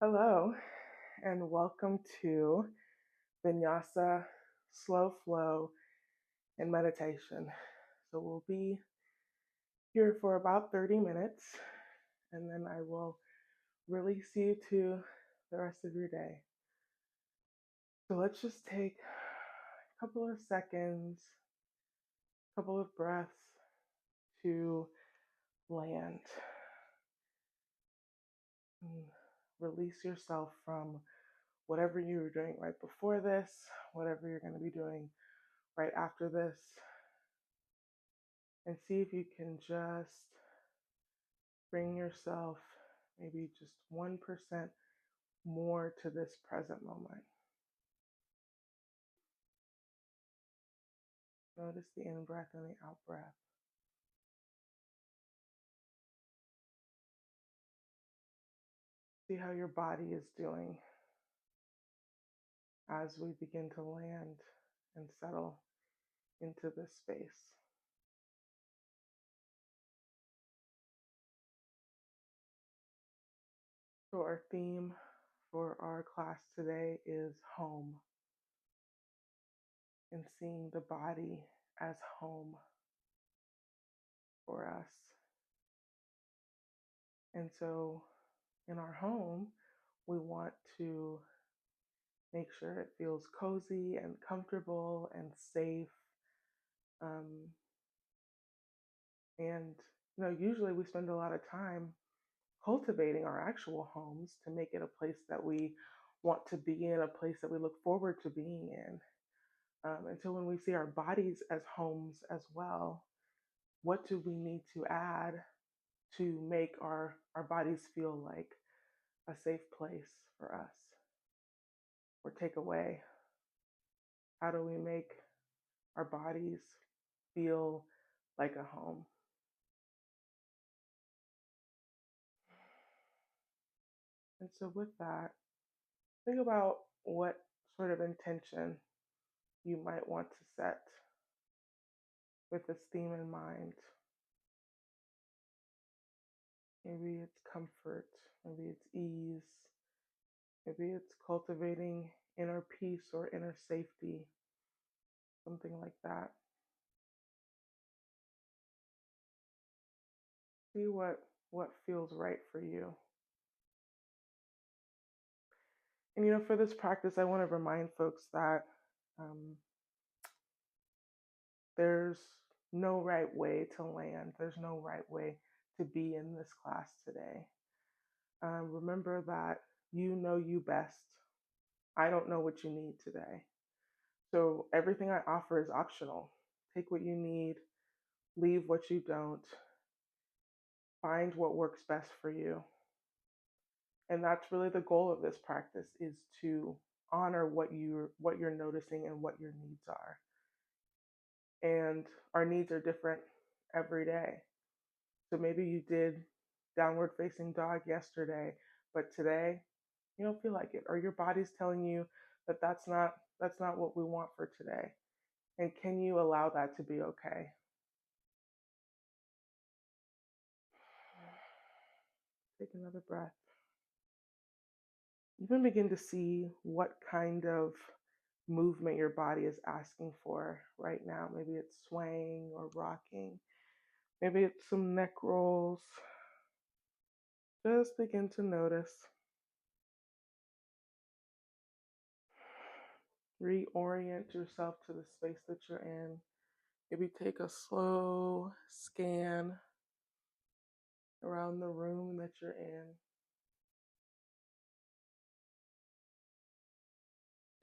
Hello, and welcome to vinyasa, slow flow, and meditation. So we'll be here for about 30 minutes, and then I will release you to the rest of your day. So let's just take a couple of seconds, a couple of breaths to land. And release yourself from whatever you were doing right before this, whatever you're going to be doing right after this, and see if you can just bring yourself maybe just 1% more to this present moment. Notice the in breath and the out breath. See how your body is doing as we begin to land and settle into this space. So our theme for our class today is home, and seeing the body as home for us. And so in our home, we want to make sure it feels cozy and comfortable and safe. Um, and usually we spend a lot of time cultivating our actual homes to make it a place that we want to be in, a place that we look forward to being in. And so when we see our bodies as homes as well, what do we need to add to make our bodies feel like a safe place for us? Or take away? How do we make our bodies feel like a home? And so with that, think about what sort of intention you might want to set with this theme in mind. Maybe it's comfort, maybe it's ease, maybe it's cultivating inner peace or inner safety, something like that. See what feels right for you. And for this practice, I want to remind folks that there's no right way to land. There's no right way to be in this class today. Remember that you know you best. I don't know what you need today. So everything I offer is optional. Take what you need, leave what you don't, find what works best for you. And that's really the goal of this practice, is to honor what you're noticing and what your needs are. And our needs are different every day. So maybe you did downward facing dog yesterday, but today you don't feel like it, or your body's telling you that that's not what we want for today. And can you allow that to be okay? Take another breath. Even begin to see what kind of movement your body is asking for right now. Maybe it's swaying or rocking. Maybe it's some neck rolls. Just begin to notice. Reorient yourself to the space that you're in. Maybe take a slow scan around the room that you're in.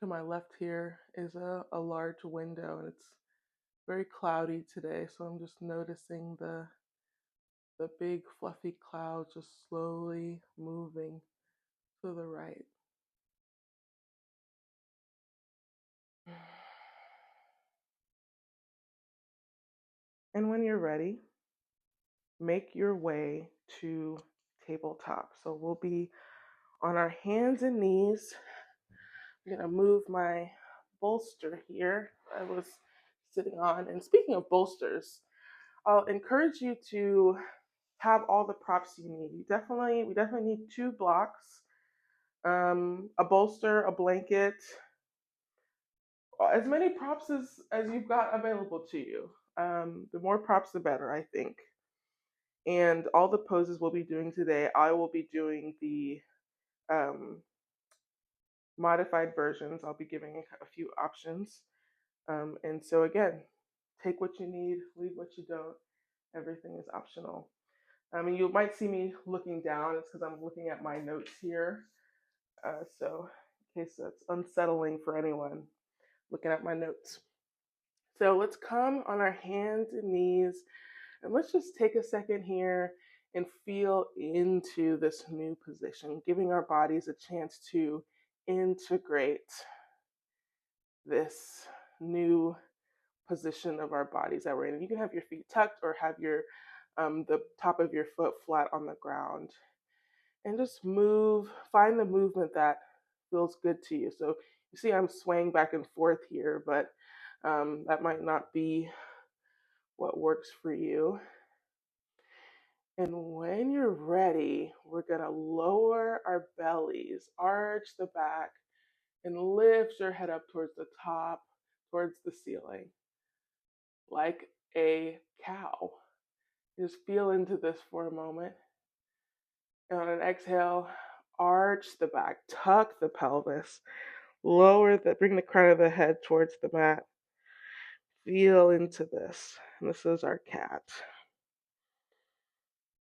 To my left here is a large window, and it's very cloudy today, so I'm just noticing the big fluffy clouds just slowly moving to the right. And when you're ready, make your way to tabletop. So we'll be on our hands and knees. I'm gonna move my bolster here I was sitting on. And speaking of bolsters, I'll encourage you to have all the props you need. We definitely need 2 blocks. A bolster, a blanket, as many props as you've got available to you. The more props, the better, I think. And all the poses we'll be doing today, I will be doing the um, modified versions. I'll be giving a few options. And so, again, take what you need, leave what you don't. Everything is optional. I mean, you might see me looking down. It's because I'm looking at my notes here. So, in case that's unsettling for anyone, looking at my notes. So, let's come on our hands and knees, and let's just take a second here and feel into this new position, giving our bodies a chance to integrate this new position of our bodies that we're in. And you can have your feet tucked or have your the top of your foot flat on the ground, and just move. Find the movement that feels good to you. So you see, I'm swaying back and forth here, but that might not be what works for you. And when you're ready, we're gonna lower our bellies, arch the back, and lift your head up towards the top, towards the ceiling, like a cow. Just feel into this for a moment. And on an exhale, arch the back, tuck the pelvis, bring the crown of the head towards the mat. Feel into this. And this is our cat.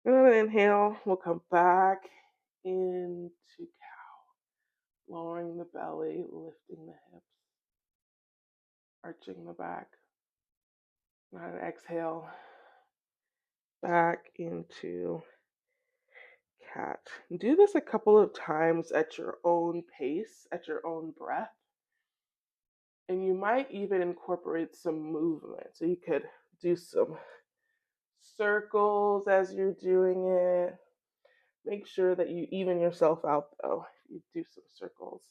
And on an inhale, we'll come back into cow, lowering the belly, lifting the hips, arching the back. And on an exhale, back into cat. Do this a couple of times at your own pace, at your own breath. And you might even incorporate some movement. So you could do some circles as you're doing it. Make sure that you even yourself out though. You do some circles.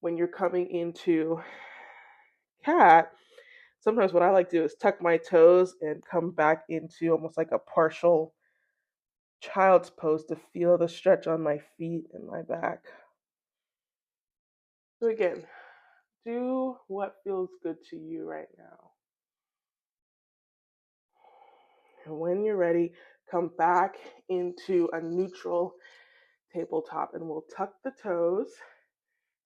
When you're coming into cat, sometimes what I like to do is tuck my toes and come back into almost like a partial child's pose to feel the stretch on my feet and my back. So again, do what feels good to you right now. And when you're ready, come back into a neutral tabletop, and we'll tuck the toes,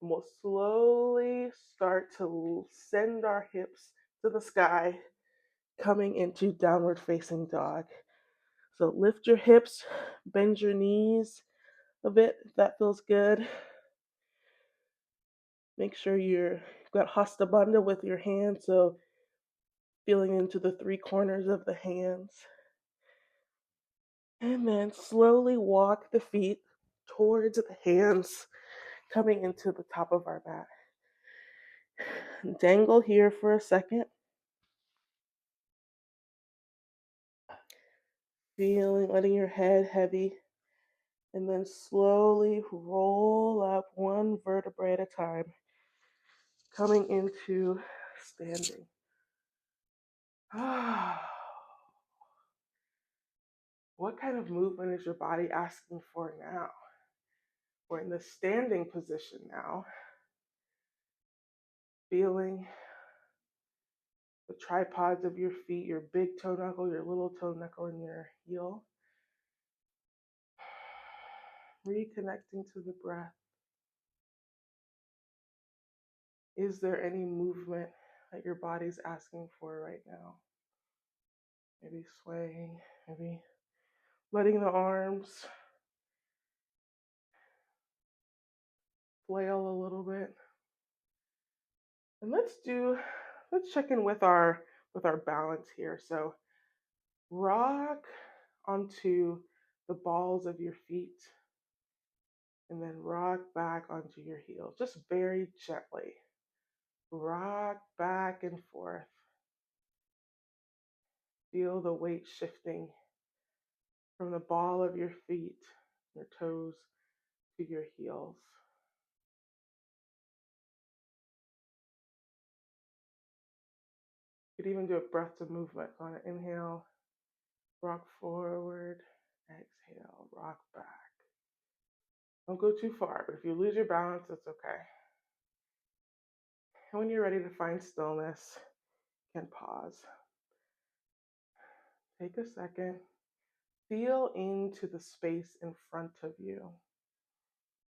and we'll slowly start to send our hips to the sky, coming into downward facing dog. So lift your hips, bend your knees a bit if that feels good. Make sure you've got Hasta Bandha with your hands, so feeling into the three corners of the hands. And then slowly walk the feet towards the hands, coming into the top of our mat. Dangle here for a second. Feeling, letting your head heavy. And then slowly roll up one vertebrae at a time, coming into standing. What kind of movement is your body asking for now? We're in the standing position now. Feeling the tripods of your feet, your big toe knuckle, your little toe knuckle, and your heel. Reconnecting to the breath. Is there any movement that your body's asking for right now? Maybe swaying, maybe letting the arms flail a little bit. And let's check in with our balance here. So rock onto the balls of your feet and then rock back onto your heels, just very gently. Rock back and forth. Feel the weight shifting from the ball of your feet, your toes, to your heels. You could even do a breath to movement on an inhale, rock forward, exhale, rock back. Don't go too far, but if you lose your balance, it's okay. And when you're ready to find stillness, you can pause. Take a second. Feel into the space in front of you.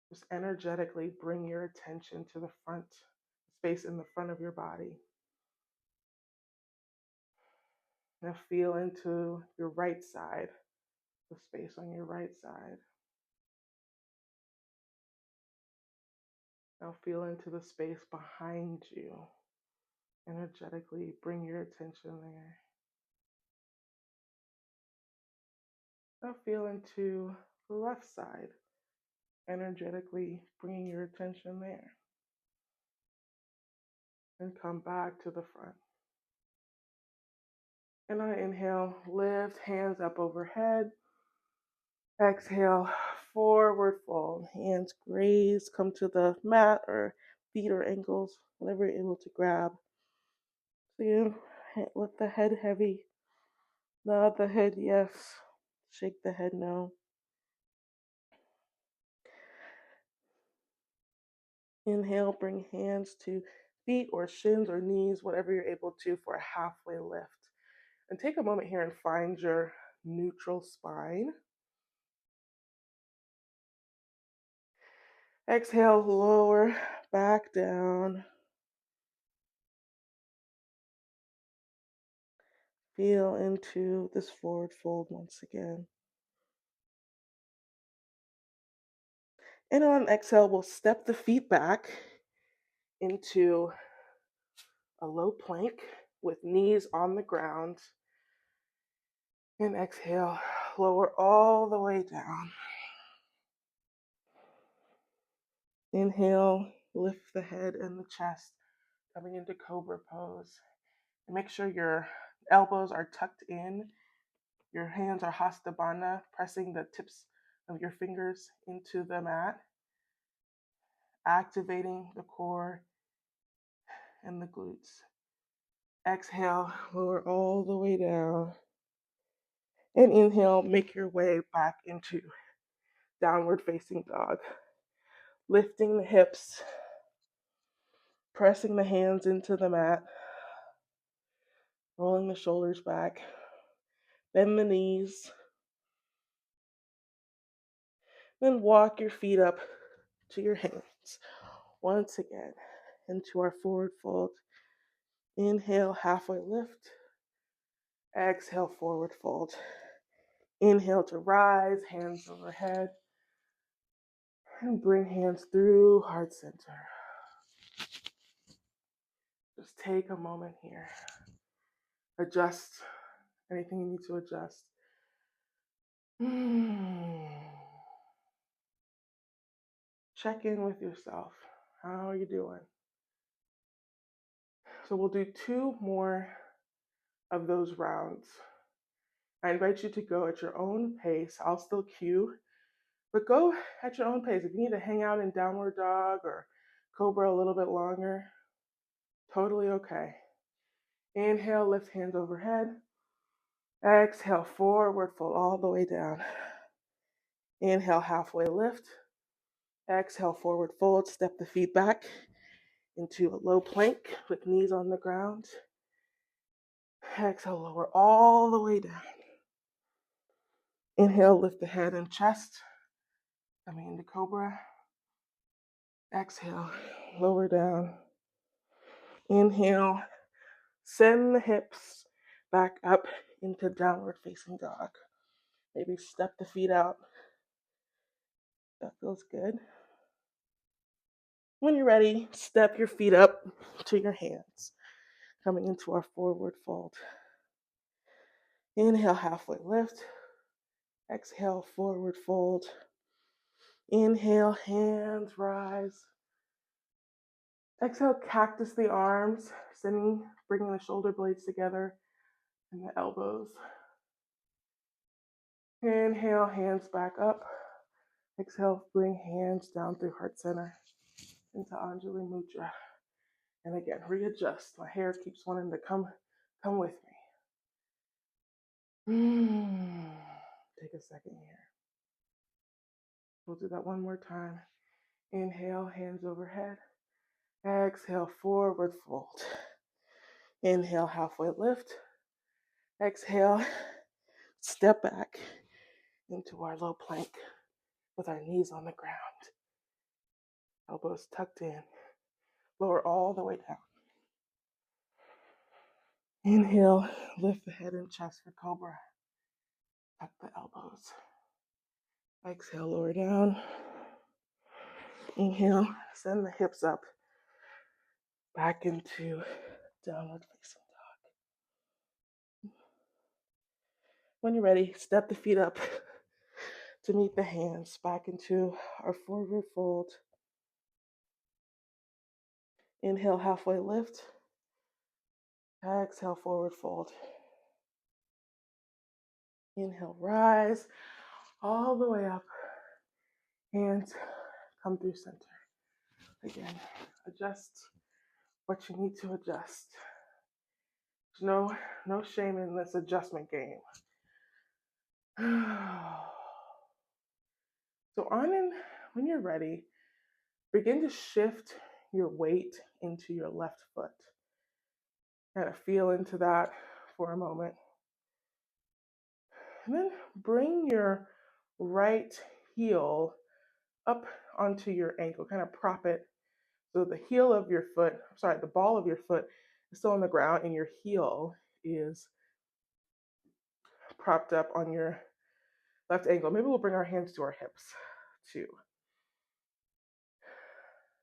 Just energetically bring your attention to the front, space in the front of your body. Now feel into your right side, the space on your right side. Now feel into the space behind you. Energetically bring your attention there. Now feel into the left side. Energetically bringing your attention there. And come back to the front. And on an inhale, lift hands up overhead. Exhale, forward fold. Hands graze, come to the mat or feet or ankles, whatever you're able to grab. So you lift the head heavy. Nod the head yes. Shake the head no. Inhale, bring hands to feet or shins or knees, whatever you're able to, for a halfway lift. And take a moment here and find your neutral spine. Exhale, lower back down. Feel into this forward fold once again. And on exhale, we'll step the feet back into a low plank with knees on the ground. And exhale, lower all the way down. Inhale, lift the head and the chest, coming into cobra pose. And make sure your elbows are tucked in. Your hands are hasta bandha, pressing the tips of your fingers into the mat, activating the core and the glutes. Exhale, lower all the way down. And inhale, make your way back into downward facing dog. Lifting the hips, pressing the hands into the mat, rolling the shoulders back, bend the knees, then walk your feet up to your hands. Once again, into our forward fold. Inhale, halfway lift. Exhale, forward fold. Inhale to rise, hands overhead. And bring hands through heart center. Just take a moment here. Adjust anything you need to adjust. Check in with yourself. How are you doing? So we'll do 2 more of those rounds. I invite you to go at your own pace. I'll still cue, but go at your own pace. If you need to hang out in downward dog or cobra a little bit longer, totally okay. Inhale, lift hands overhead. Exhale, forward fold all the way down. Inhale, halfway lift. Exhale, forward fold. Step the feet back into a low plank with knees on the ground. Exhale, lower all the way down. Inhale, lift the head and chest. Coming into cobra. Exhale, lower down. Inhale, send the hips back up into downward facing dog. Maybe step the feet out. That feels good. When you're ready, step your feet up to your hands. Coming into our forward fold. Inhale, halfway lift. Exhale, forward fold. Inhale, hands rise. Exhale, cactus the arms, bringing the shoulder blades together and the elbows. Inhale, hands back up. Exhale, bring hands down through heart center into Anjali Mudra. And again, readjust. My hair keeps wanting to come with me. Take a second here. We'll do that one more time. Inhale, hands overhead. Exhale, forward fold. Inhale, halfway lift. Exhale, step back into our low plank with our knees on the ground. Elbows tucked in. Lower all the way down. Inhale, lift the head and chest for cobra. Tuck the elbows. Exhale, lower down. Inhale, send the hips up. Back into downward facing dog. When you're ready, step the feet up to meet the hands. Back into our forward fold. Inhale, halfway lift. Exhale, forward fold. Inhale, rise all the way up. Hands come through center. Again, adjust what you need to adjust. There's no shame in this adjustment game. So when you're ready, begin to shift your weight into your left foot. Kind of feel into that for a moment. And then bring your right heel up onto your ankle, kind of prop it so the the ball of your foot is still on the ground and your heel is propped up on your left ankle. Maybe we'll bring our hands to our hips too.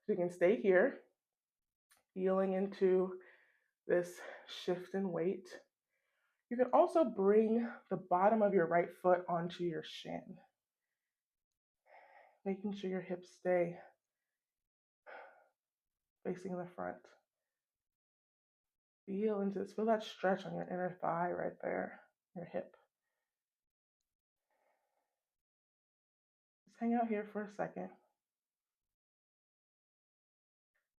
So you can stay here, feeling into this shift in weight. You can also bring the bottom of your right foot onto your shin, making sure your hips stay facing the front. Feel into this. Feel that stretch on your inner thigh right there, your hip. Just hang out here for a second.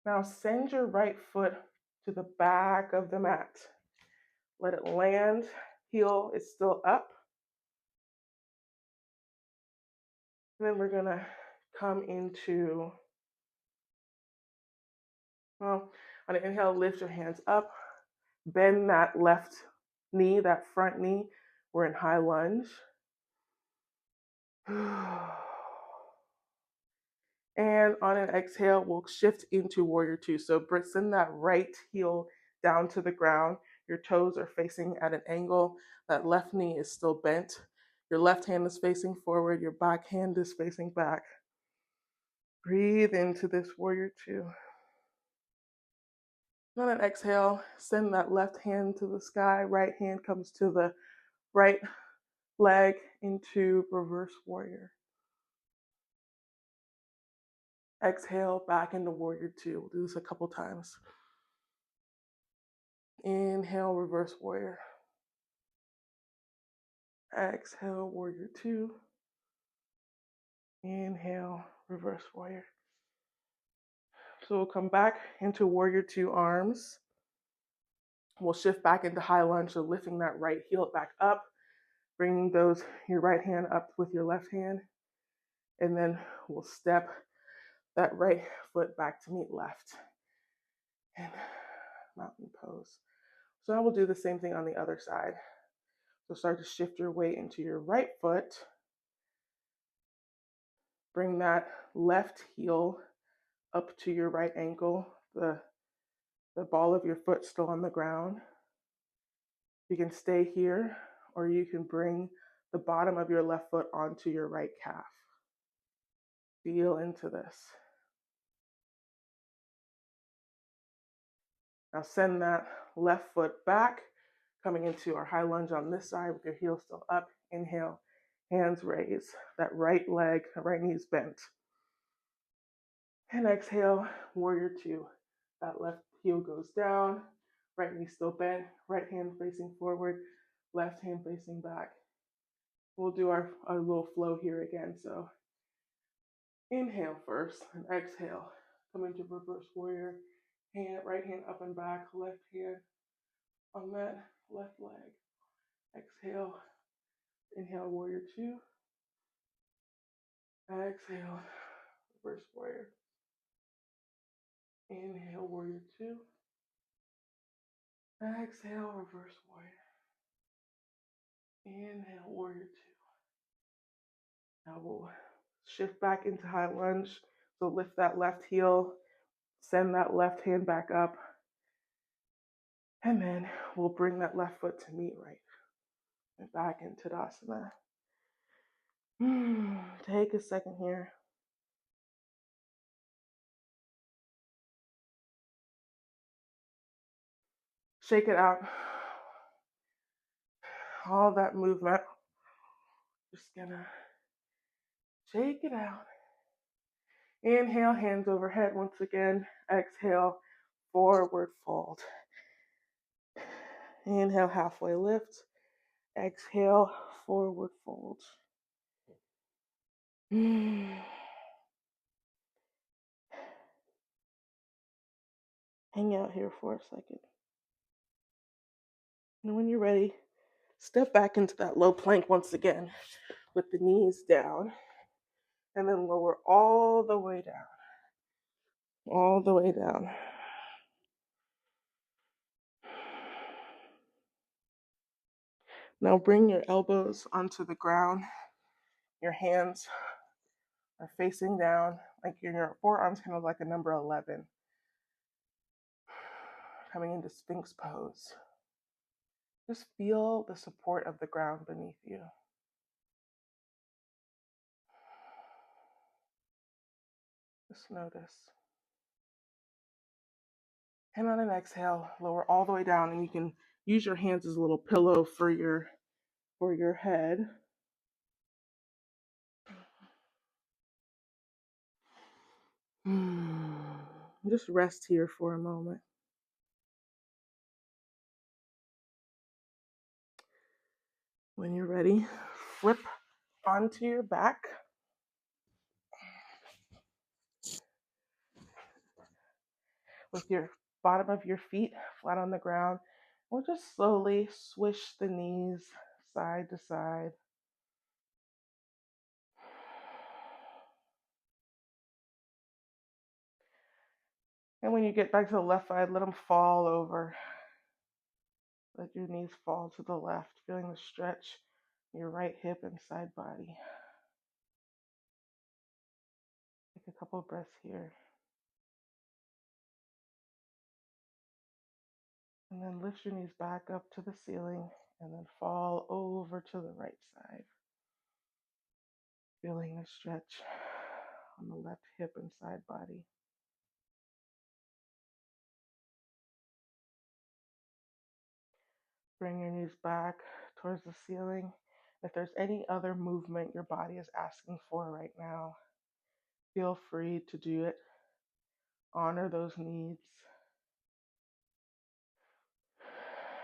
Now send your right foot to the back of the mat. Let it land. Heel is still up. And then we're gonna come into, on an inhale, lift your hands up. Bend that left knee, that front knee. We're in high lunge. And on an exhale, we'll shift into warrior two. So send that right heel down to the ground. Your toes are facing at an angle. That left knee is still bent. Your left hand is facing forward. Your back hand is facing back. Breathe into this warrior two. On an exhale, send that left hand to the sky. Right hand comes to the right leg into reverse warrior. Exhale, back into warrior two. We'll do this a couple times. Inhale, reverse warrior. Exhale, warrior two. Inhale, reverse warrior. So we'll come back into warrior two arms. We'll shift back into high lunge, so lifting that right heel back up, bringing your right hand up with your left hand, and then we'll step that right foot back to meet left. And mountain pose. So now we'll do the same thing on the other side. So start to shift your weight into your right foot. Bring that left heel up to your right ankle. The ball of your foot still on the ground. You can stay here, or you can bring the bottom of your left foot onto your right calf. Feel into this. Now send that left foot back, coming into our high lunge on this side with your heel still up. Inhale, hands raise. That right leg, right knee is bent. And exhale, warrior two. That left heel goes down, right knee still bent, right hand facing forward, left hand facing back. We'll do our little flow here again. So inhale first and exhale. Come into reverse warrior. Right hand up and back, left hand on that left leg. Exhale, inhale, warrior two. Exhale, reverse warrior. Inhale, warrior two. Exhale, reverse warrior. Inhale, warrior two. Now we'll shift back into high lunge. So lift that left heel, send that left hand back up, and then we'll bring that left foot to meet right and back into Tadasana. Take a second here. Shake it out. All that movement. Just gonna shake it out. Inhale, hands overhead once again. Exhale, forward fold. Inhale, halfway lift. Exhale, forward fold. Hang out here for a second. And when you're ready, step back into that low plank once again with the knees down. And then lower all the way down. All the way down. Now bring your elbows onto the ground. Your hands are facing down, like your forearms kind of like a number 11. Coming into Sphinx pose. Just feel the support of the ground beneath you. Just notice. And on an exhale, lower all the way down, and you can use your hands as a little pillow for your head. Just rest here for a moment. When you're ready, flip onto your back. With your bottom of your feet flat on the ground, we'll just slowly swish the knees side to side. And when you get back to the left side, let them fall over. Let your knees fall to the left, feeling the stretch in your right hip and side body. Take a couple of breaths here. And then lift your knees back up to the ceiling and then fall over to the right side. Feeling the stretch on the left hip and side body. Bring your knees back towards the ceiling. If there's any other movement your body is asking for right now, feel free to do it. Honor those needs.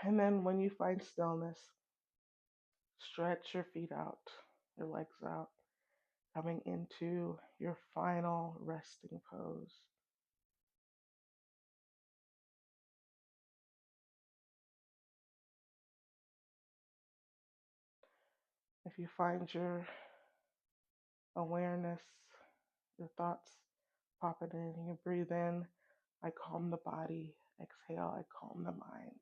And then when you find stillness, stretch your feet out, your legs out, coming into your final resting pose. If you find your awareness, your thoughts popping in, you breathe in, I calm the body. Exhale, I calm the mind.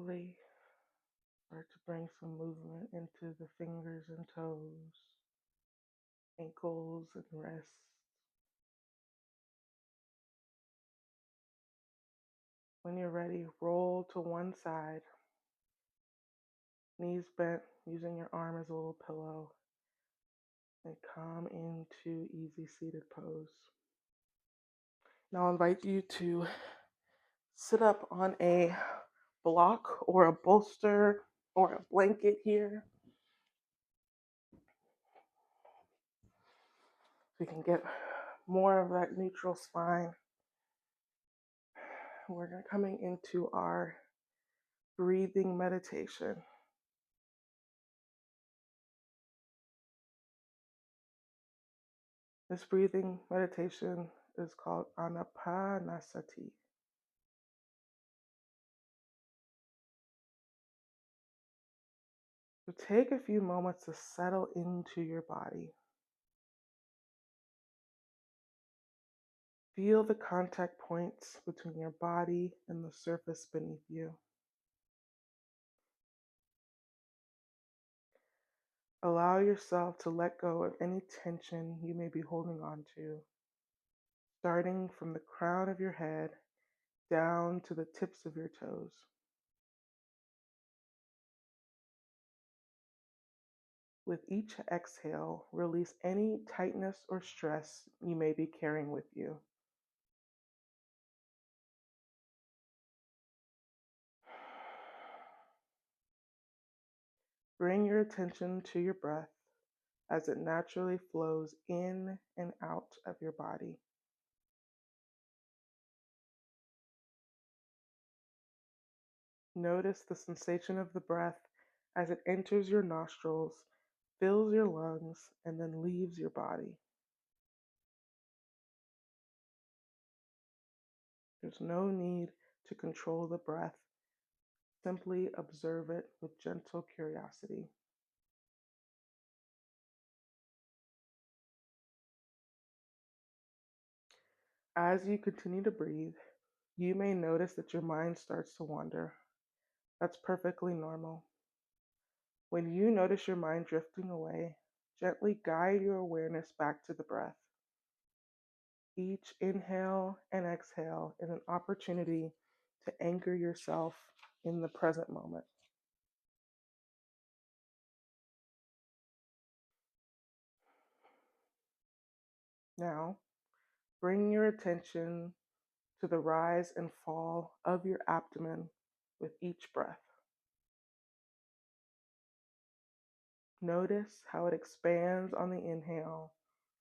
slowly start to bring some movement into the fingers and toes, ankles and wrists. When you're ready, roll to one side, knees bent, using your arm as a little pillow, and come into easy seated pose. Now I'll invite you to sit up on a block or a bolster or a blanket here. So you can get more of that neutral spine. We're coming into our breathing meditation. This breathing meditation is called Anapanasati. So take a few moments to settle into your body. Feel the contact points between your body and the surface beneath you. Allow yourself to let go of any tension you may be holding on to, starting from the crown of your head down to the tips of your toes. With each exhale, release any tightness or stress you may be carrying with you. Bring your attention to your breath as it naturally flows in and out of your body. Notice the sensation of the breath as it enters your nostrils, fills your lungs, and then leaves your body. There's no need to control the breath. Simply observe it with gentle curiosity. As you continue to breathe, you may notice that your mind starts to wander. That's perfectly normal. When you notice your mind drifting away, gently guide your awareness back to the breath. Each inhale and exhale is an opportunity to anchor yourself in the present moment. Now, bring your attention to the rise and fall of your abdomen with each breath. Notice how it expands on the inhale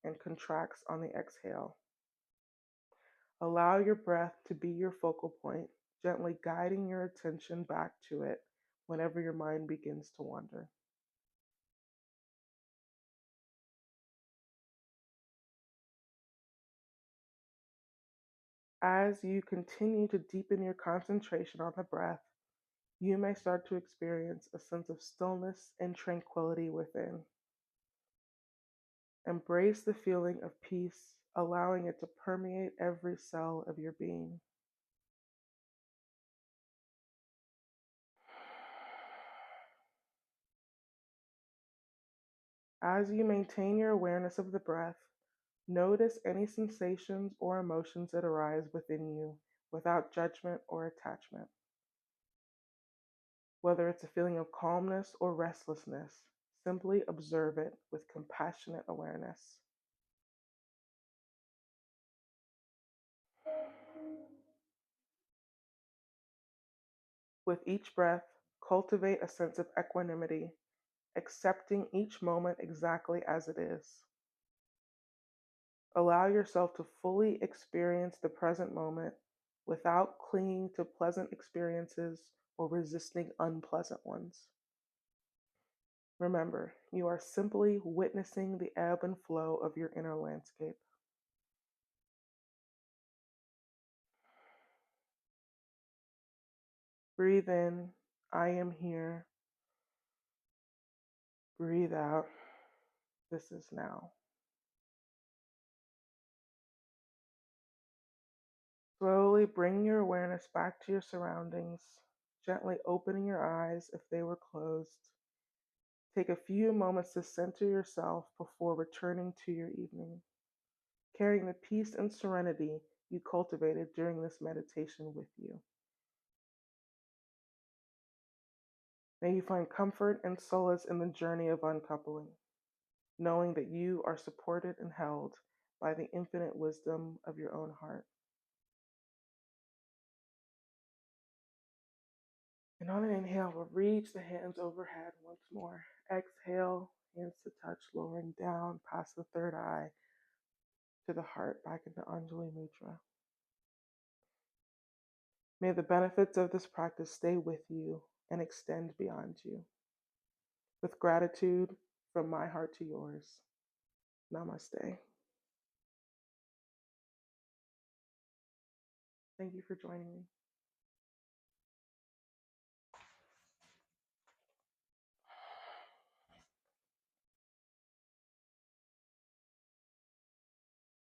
and contracts on the exhale. Allow your breath to be your focal point, gently guiding your attention back to it whenever your mind begins to wander. As you continue to deepen your concentration on the breath, you may start to experience a sense of stillness and tranquility within. Embrace the feeling of peace, allowing it to permeate every cell of your being. As you maintain your awareness of the breath, notice any sensations or emotions that arise within you without judgment or attachment. Whether it's a feeling of calmness or restlessness, simply observe it with compassionate awareness. With each breath, cultivate a sense of equanimity, accepting each moment exactly as it is. Allow yourself to fully experience the present moment without clinging to pleasant experiences or resisting unpleasant ones. Remember, you are simply witnessing the ebb and flow of your inner landscape. Breathe in, I am here. Breathe out, this is now. Slowly bring your awareness back to your surroundings. gently opening your eyes if they were closed. Take a few moments to center yourself before returning to your evening, carrying the peace and serenity you cultivated during this meditation with you. May you find comfort and solace in the journey of uncoupling, knowing that you are supported and held by the infinite wisdom of your own heart. And on an inhale, we'll reach the hands overhead once more. Exhale, hands to touch, lowering down past the third eye to the heart, back into Anjali Mudra. May the benefits of this practice stay with you and extend beyond you. With gratitude from my heart to yours, namaste. Thank you for joining me.